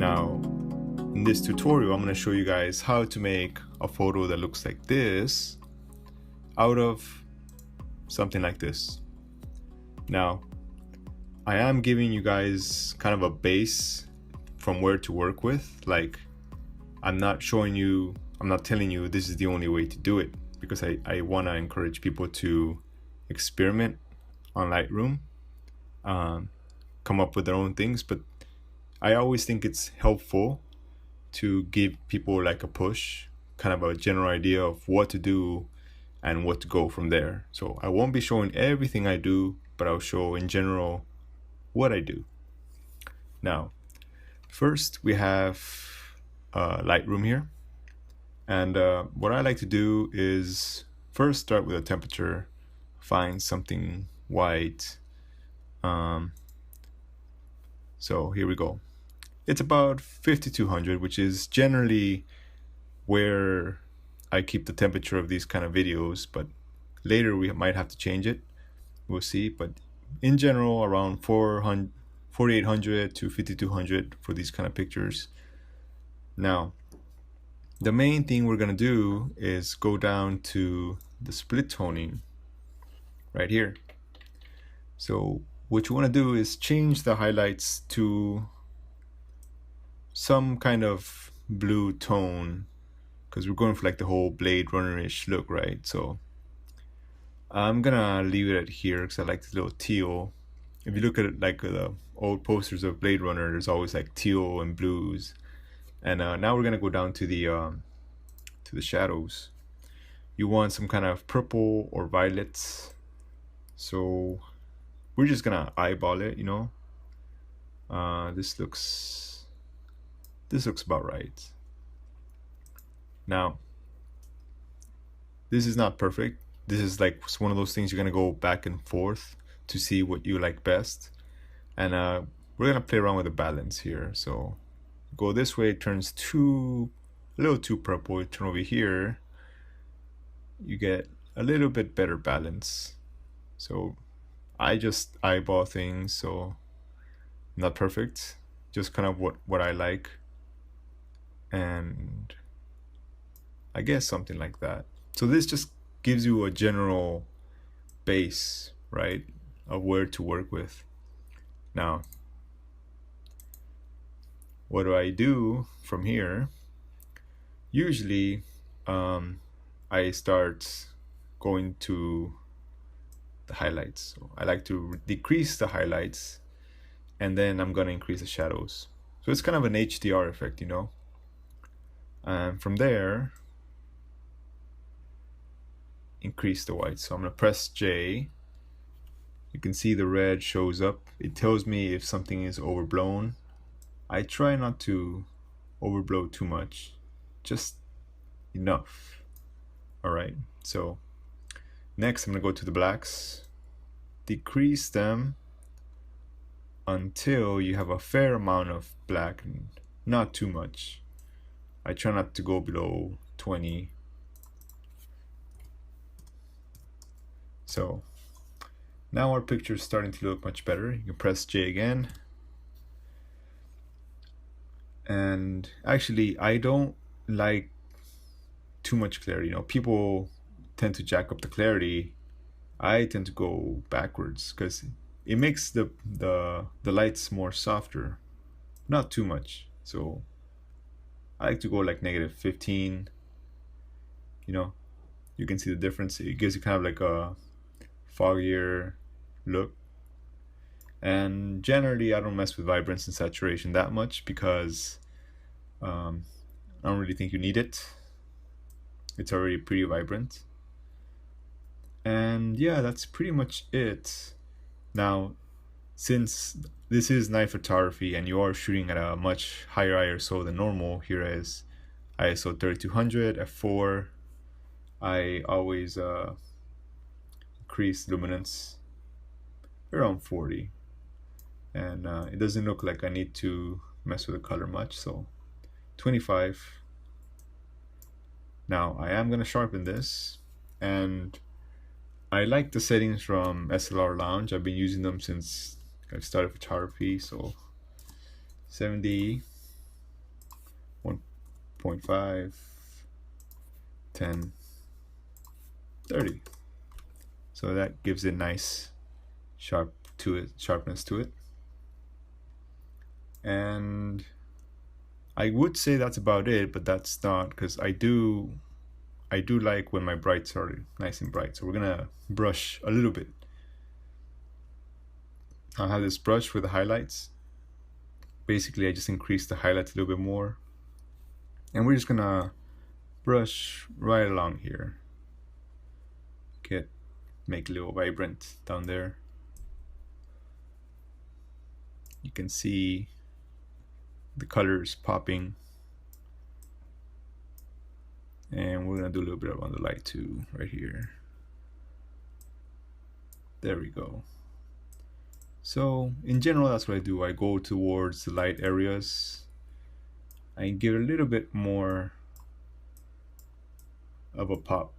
Now, in this tutorial, I'm going to show you guys how to make a photo that looks like this out of something like this. Now, I am giving you guys kind of a base from where to work with. Like, I'm not telling you this is the only way to do it, because I want to encourage people to experiment on Lightroom, come up with their own things. But I always think it's helpful to give people like a push, kind of a general idea of what to do and what to go from there. So I won't be showing everything I do, but I'll show in general what I do. Now, first we have Lightroom here. And what I like to do is first start with a temperature, find something white. So here we go. It's about 5200, which is generally where I keep the temperature of these kind of videos, but later we might have to change it. We'll see. But in general, around 4800 to 5200 for these kind of pictures. Now, the main thing we're going to do is go down to the split toning right here. So what you want to do is change the highlights to some kind of blue tone, because we're going for like the whole Blade Runner-ish look, right? So I'm gonna leave it at here because I like the little teal. If you look at it, like the old posters of Blade Runner, there's always like teal and blues. And now we're gonna go down to the shadows. You want some kind of purple or violet. So we're just gonna eyeball it, you know. This looks about right. Now, this is not perfect. This is like one of those things you're gonna go back and forth to see what you like best. And we're gonna play around with the balance here. So go this way, it turns a little too purple. You turn over here, you get a little bit better balance. So I just eyeball things, so not perfect, just kind of what I like. And I guess something like that. So this just gives you a general base, right, of where to work with. Now, what do I do from here? Usually, I start going to the highlights. So I like to decrease the highlights, and then I'm going to increase the shadows. So it's kind of an HDR effect, you know. And from there, increase the white. So I'm going to press J. You can see the red shows up. It tells me if something is overblown. I try not to overblow too much, just enough. All right, so next I'm going to go to the blacks, decrease them until you have a fair amount of black and not too much. I try not to go below 20. So now our picture is starting to look much better. You can press J again. And actually, I don't like too much clarity. You know, people tend to jack up the clarity. I tend to go backwards because it makes the lights more softer, not too much. So I like to go like -15. You know, you can see the difference. It gives you kind of like a foggier look. And generally, I don't mess with vibrance and saturation that much because I don't really think you need it. It's already pretty vibrant. And yeah, that's pretty much it. Now, since this is night photography and you are shooting at a much higher ISO than normal, here is ISO 3200 f4. I always increase luminance around 40. And it doesn't look like I need to mess with the color much, so 25. Now I am going to sharpen this, and I like the settings from SLR Lounge. I've been using them since I started photography, so 70. 0.5, 10, 30. So that gives it nice sharpness to it. And I would say that's about it, but that's not, because I do like when my brights are nice and bright. So we're gonna brush a little bit. I'll have this brush with the highlights. Basically, I just increase the highlights a little bit more. And we're just gonna brush right along here. Make it a little vibrant down there. You can see the colors popping. And we're gonna do a little bit on the light too, right here. There we go. So in general, that's what I do. I go towards the light areas. I give it a little bit more of a pop.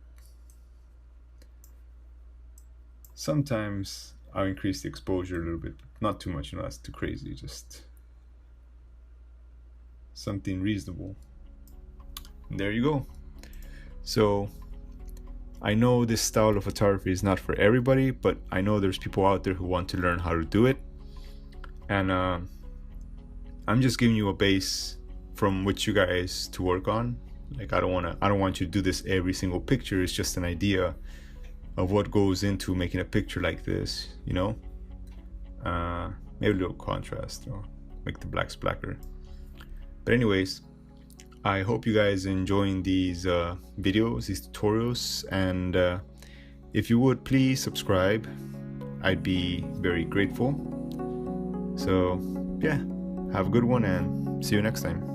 Sometimes I'll increase the exposure a little bit, but not too much, that's too crazy, just something reasonable. And there you go. So I know this style of photography is not for everybody, but I know there's people out there who want to learn how to do it. And I'm just giving you a base from which you guys to work on. Like I don't want you to do this every single picture. It's just an idea of what goes into making a picture like this, maybe a little contrast, make the blacks blacker. But anyways, I hope you guys are enjoying these videos, these tutorials, and if you would please subscribe, I'd be very grateful. So yeah, have a good one and see you next time.